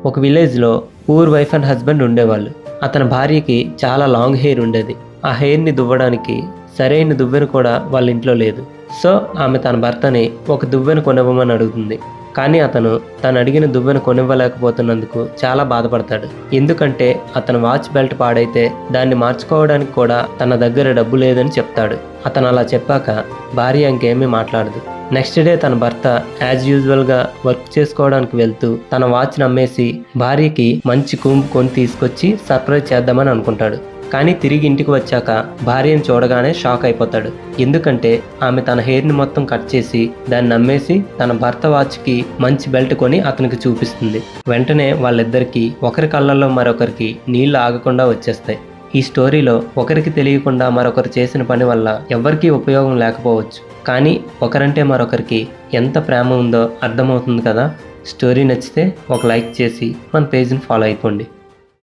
ఒక విలేజ్లో poor wife and husband ఉండేవాళ్ళు. అతని భార్యకి చాలా లాంగ్ హెయిర్ ఉండేది. ఆ హెయిర్ని దువ్వడానికి సరైన దువ్వెన కూడా వాళ్ళ ఇంట్లో లేదు. సో ఆమె తన భర్తని ఒక దువ్వెన కొనివ్వమని అడుగుతుంది. కానీ అతను తను అడిగిన దువ్వెన కొనివ్వలేకపోతున్నందుకు చాలా బాధపడతాడు. ఎందుకంటే అతని వాచ్ బెల్ట్ పాడైతే దాన్ని మార్చుకోవడానికి కూడా తన దగ్గర డబ్బు లేదని చెప్తాడు. అతను అలా చెప్పాక భార్య ఇంకేమీ మాట్లాడదు. నెక్స్ట్ డే తన భర్త యాజ్ యూజువల్గా వర్క్ చేసుకోవడానికి వెళ్తూ తన వాచ్ని అమ్మేసి భార్యకి మంచి కూంబ్ కొని తీసుకొచ్చి సర్ప్రైజ్ చేద్దామని అనుకుంటాడు. కానీ తిరిగి ఇంటికి వచ్చాక భార్యను చూడగానే షాక్ అయిపోతాడు. ఎందుకంటే ఆమె తన హెయిర్ని మొత్తం కట్ చేసి దాన్ని అమ్మేసి తన భర్త వాచ్కి మంచి బెల్ట్ కొని అతనికి చూపిస్తుంది. వెంటనే వాళ్ళిద్దరికీ ఒకరి కళ్ళల్లో మరొకరికి నీళ్లు ఆగకుండా వచ్చేస్తాయి. ఈ స్టోరీలో ఒకరికి తెలియకుండా మరొకరు చేసిన పని వల్ల ఎవ్వరికీ ఉపయోగం లేకపోవచ్చు, కానీ ఒకరంటే మరొకరికి ఎంత ప్రేమ ఉందో అర్థమవుతుంది కదా. స్టోరీ నచ్చితే ఒక లైక్ చేసి మన పేజ్ని ఫాలో అయిపోండి.